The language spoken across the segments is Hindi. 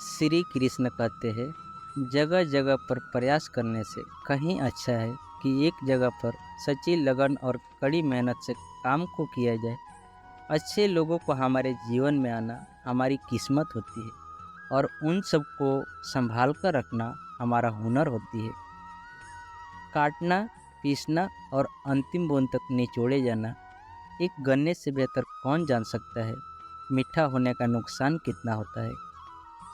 श्री कृष्ण कहते हैं, जगह जगह पर प्रयास करने से कहीं अच्छा है कि एक जगह पर सच्ची लगन और कड़ी मेहनत से काम को किया जाए। अच्छे लोगों को हमारे जीवन में आना हमारी किस्मत होती है और उन सबको संभाल कर रखना हमारा हुनर होती है। काटना, पीसना और अंतिम बूंद तक निचोड़े जाना, एक गन्ने से बेहतर कौन जान सकता है मीठा होने का नुकसान कितना होता है।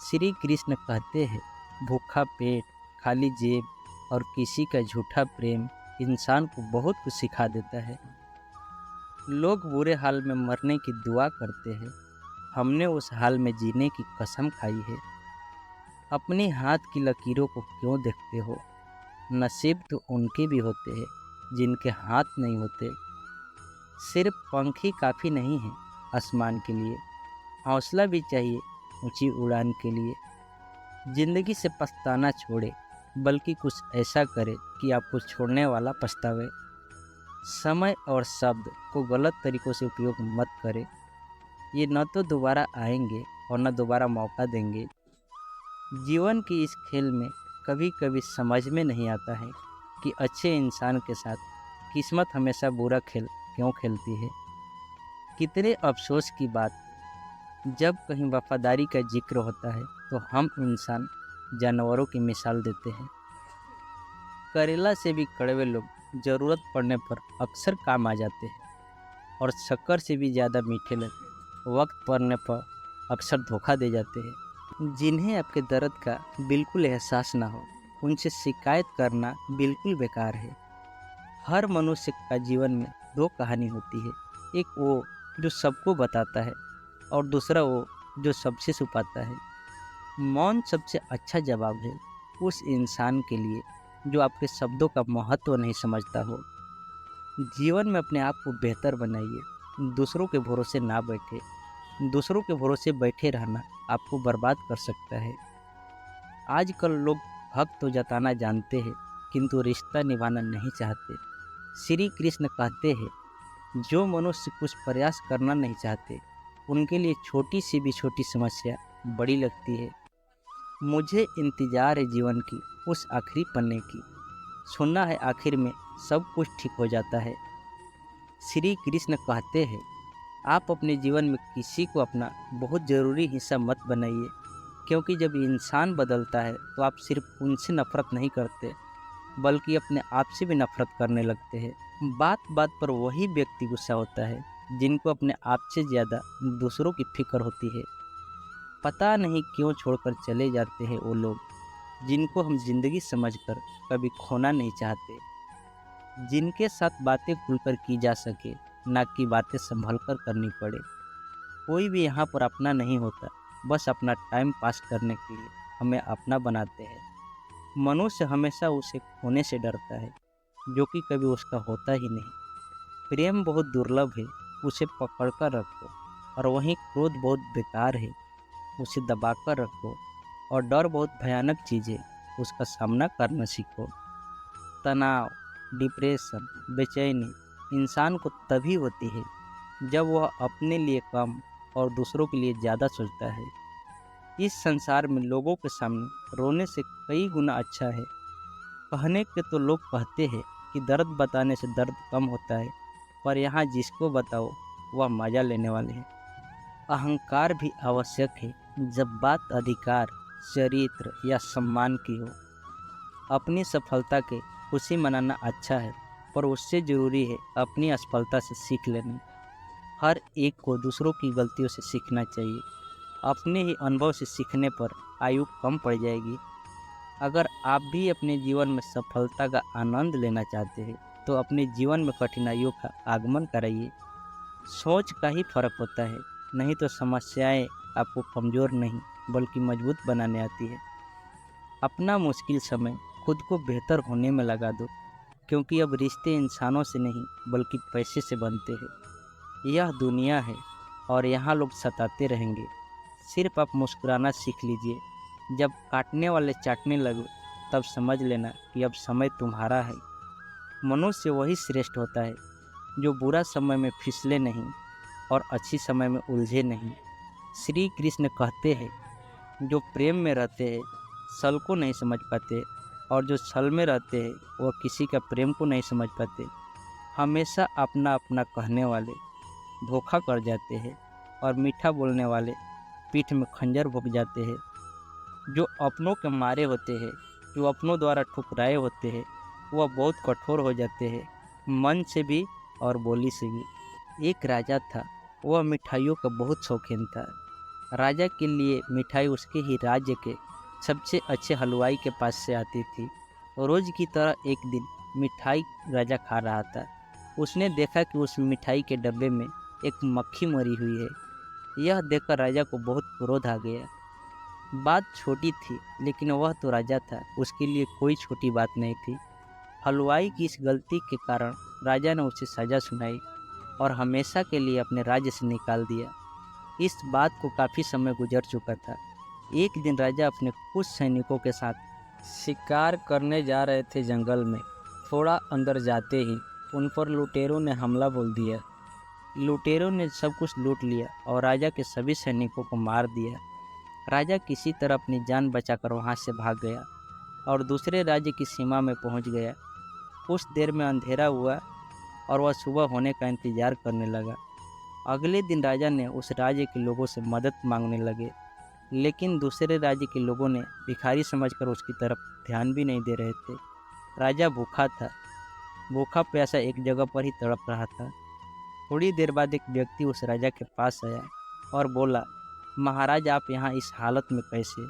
श्री कृष्ण कहते हैं, भूखा पेट, खाली जेब और किसी का झूठा प्रेम इंसान को बहुत कुछ सिखा देता है। लोग बुरे हाल में मरने की दुआ करते हैं, हमने उस हाल में जीने की कसम खाई है। अपने हाथ की लकीरों को क्यों देखते हो? नसीब तो उनके भी होते हैं जिनके हाथ नहीं होते। सिर्फ पंख ही काफ़ी नहीं है आसमान के लिए, हौसला भी चाहिए ऊंची उड़ान के लिए। ज़िंदगी से पछताना छोड़े, बल्कि कुछ ऐसा करे कि आपको छोड़ने वाला पछतावे। समय और शब्द को गलत तरीक़ों से उपयोग मत करें, ये न तो दोबारा आएंगे और न दोबारा मौका देंगे। जीवन की इस खेल में कभी कभी समझ में नहीं आता है कि अच्छे इंसान के साथ किस्मत हमेशा बुरा खेल क्यों खेलती है। कितने अफसोस की बात, जब कहीं वफादारी का जिक्र होता है तो हम इंसान जानवरों की मिसाल देते हैं। करेला से भी कड़वे लोग ज़रूरत पड़ने पर अक्सर काम आ जाते हैं और शक्कर से भी ज़्यादा मीठे लोग वक्त पड़ने पर अक्सर धोखा दे जाते हैं। जिन्हें आपके दर्द का बिल्कुल एहसास ना हो, उनसे शिकायत करना बिल्कुल बेकार है। हर मनुष्य का जीवन में दो कहानी होती है, एक वो जो सबको बताता है और दूसरा वो जो सबसे छुपाता है। मौन सबसे अच्छा जवाब है उस इंसान के लिए जो आपके शब्दों का महत्व नहीं समझता हो। जीवन में अपने आप को बेहतर बनाइए, दूसरों के भरोसे ना बैठे। दूसरों के भरोसे बैठे रहना आपको बर्बाद कर सकता है। आजकल लोग हक तो जताना जानते हैं किंतु रिश्ता निभाना नहीं चाहते। श्री कृष्ण कहते हैं, जो मनुष्य कुछ प्रयास करना नहीं चाहते उनके लिए छोटी सी भी छोटी समस्या बड़ी लगती है। मुझे इंतज़ार है जीवन की उस आखिरी पन्ने की, सुनना है आखिर में सब कुछ ठीक हो जाता है। श्री कृष्ण कहते हैं, आप अपने जीवन में किसी को अपना बहुत ज़रूरी हिस्सा मत बनाइए, क्योंकि जब इंसान बदलता है तो आप सिर्फ उनसे नफरत नहीं करते बल्कि अपने आप से भी नफरत करने लगते हैं। बात बात पर वही व्यक्ति गुस्सा होता है जिनको अपने आप से ज़्यादा दूसरों की फिक्र होती है। पता नहीं क्यों छोड़कर चले जाते हैं वो लोग जिनको हम जिंदगी समझकर कभी खोना नहीं चाहते। जिनके साथ बातें खुलकर की जा सके, ना कि बातें संभल कर करनी पड़े। कोई भी यहाँ पर अपना नहीं होता, बस अपना टाइम पास करने के लिए हमें अपना बनाते हैं। मनुष्य हमेशा उसे खोने से डरता है जो कि कभी उसका होता ही नहीं। प्रेम बहुत दुर्लभ है, उसे पकड़ कर रखो, और वहीं क्रोध बहुत बेकार है, उसे दबा कर रखो। और डर बहुत भयानक चीज़ है, उसका सामना करना सीखो। तनाव, डिप्रेशन, बेचैनी इंसान को तभी होती है जब वह अपने लिए कम और दूसरों के लिए ज़्यादा सोचता है। इस संसार में लोगों के सामने रोने से कई गुना अच्छा है। कहने के तो लोग कहते हैं कि दर्द बताने से दर्द कम होता है, पर यहाँ जिसको बताओ वह मज़ा लेने वाले हैं। अहंकार भी आवश्यक है जब बात अधिकार, चरित्र या सम्मान की हो। अपनी सफलता के खुशी मनाना अच्छा है, पर उससे ज़रूरी है अपनी असफलता से सीख लेना। हर एक को दूसरों की गलतियों से सीखना चाहिए। अपने ही अनुभव से सीखने पर आयु कम पड़ जाएगी। अगर आप भी अपने जीवन में सफलता का आनंद लेना चाहते हैं तो अपने जीवन में कठिनाइयों का आगमन कराइए। सोच का ही फर्क होता है, नहीं तो समस्याएं आपको कमज़ोर नहीं बल्कि मजबूत बनाने आती है। अपना मुश्किल समय खुद को बेहतर होने में लगा दो, क्योंकि अब रिश्ते इंसानों से नहीं बल्कि पैसे से बनते हैं। यह दुनिया है और यहाँ लोग सताते रहेंगे। सिर्फ आप मुस्कुराना सीख लीजिए। जब काटने वाले चाटने लगे तब समझ लेना कि अब समय तुम्हारा है। मनुष्य वही श्रेष्ठ होता है जो बुरा समय में फिसले नहीं और अच्छी समय में उलझे नहीं। श्री कृष्ण कहते हैं, जो प्रेम में रहते हैं छल को नहीं समझ पाते, और जो छल में रहते हैं वह किसी का प्रेम को नहीं समझ पाते। हमेशा अपना अपना कहने वाले धोखा कर जाते हैं, और मीठा बोलने वाले पीठ में खंजर भोंक जाते हैं। जो अपनों के मारे होते हैं, जो अपनों द्वारा ठुकराए होते हैं, वह बहुत कठोर हो जाते हैं, मन से भी और बोली से भी। एक राजा था, वह मिठाइयों का बहुत शौकीन था। राजा के लिए मिठाई उसके ही राज्य के सबसे अच्छे हलवाई के पास से आती थी। रोज की तरह एक दिन मिठाई राजा खा रहा था। उसने देखा कि उस मिठाई के डब्बे में एक मक्खी मरी हुई है। यह देखकर राजा को बहुत क्रोध आ गया। बात छोटी थी, लेकिन वह तो राजा था, उसके लिए कोई छोटी बात नहीं थी। हलवाई की इस गलती के कारण राजा ने उसे सज़ा सुनाई और हमेशा के लिए अपने राज्य से निकाल दिया। इस बात को काफ़ी समय गुजर चुका था। एक दिन राजा अपने कुछ सैनिकों के साथ शिकार करने जा रहे थे जंगल में। थोड़ा अंदर जाते ही उन पर लुटेरों ने हमला बोल दिया। लुटेरों ने सब कुछ लूट लिया और राजा के सभी सैनिकों को मार दिया। राजा किसी तरह अपनी जान बचाकर वहां से भाग गया और दूसरे राज्य की सीमा में पहुंच गया। कुछ देर में अंधेरा हुआ और वह सुबह होने का इंतजार करने लगा। अगले दिन राजा ने उस राज्य के लोगों से मदद मांगने लगे, लेकिन दूसरे राज्य के लोगों ने भिखारी समझकर उसकी तरफ ध्यान भी नहीं दे रहे थे। राजा भूखा था, भूखा प्यासा एक जगह पर ही तड़प रहा था। थोड़ी देर बाद एक व्यक्ति उस राजा के पास आया और बोला, महाराज आप यहाँ इस हालत में कैसे?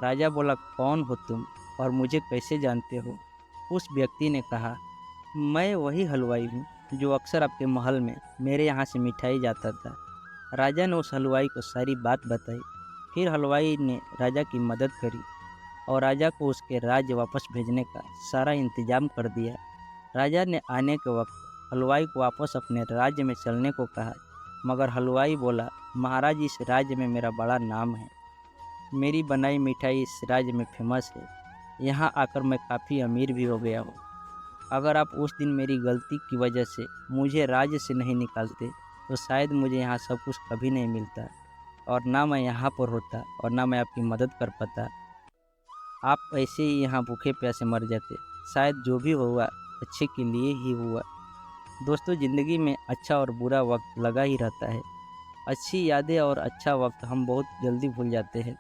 राजा बोला, कौन हो तुम और मुझे कैसे जानते हो? उस व्यक्ति ने कहा, मैं वही हलवाई हूँ जो अक्सर आपके महल में मेरे यहाँ से मिठाई जाता था। राजा ने उस हलवाई को सारी बात बताई। फिर हलवाई ने राजा की मदद करी और राजा को उसके राज्य वापस भेजने का सारा इंतजाम कर दिया। राजा ने आने के वक्त हलवाई को वापस अपने राज्य में चलने को कहा, मगर हलवाई बोला, महाराज इस राज्य में मेरा बड़ा नाम है, मेरी बनाई मिठाई इस राज्य में फेमस है, यहाँ आकर मैं काफ़ी अमीर भी हो गया हूँ। अगर आप उस दिन मेरी गलती की वजह से मुझे राज्य से नहीं निकालते तो शायद मुझे यहाँ सब कुछ कभी नहीं मिलता, और ना मैं यहाँ पर होता और ना मैं आपकी मदद कर पाता। आप ऐसे ही यहाँ भूखे प्यासे मर जाते। शायद जो भी हुआ अच्छे के लिए ही हुआ। दोस्तों, ज़िंदगी में अच्छा और बुरा वक्त लगा ही रहता है। अच्छी यादें और अच्छा वक्त हम बहुत जल्दी भूल जाते हैं,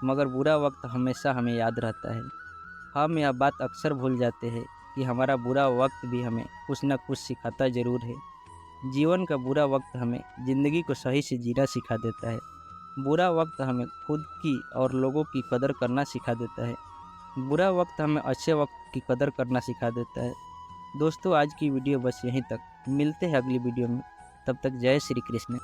मगर बुरा वक्त हमेशा हमें याद रहता है। हम यह बात अक्सर भूल जाते हैं कि हमारा बुरा वक्त भी हमें कुछ न कुछ सिखाता ज़रूर है। जीवन का बुरा वक्त हमें ज़िंदगी को सही से जीना सिखा देता है। बुरा वक्त हमें खुद की और लोगों की कदर करना सिखा देता है। बुरा वक्त हमें अच्छे वक्त की कदर करना सिखा देता है। दोस्तों, आज की वीडियो बस यहीं तक। मिलते हैं अगली वीडियो में। तब तक जय श्री कृष्ण।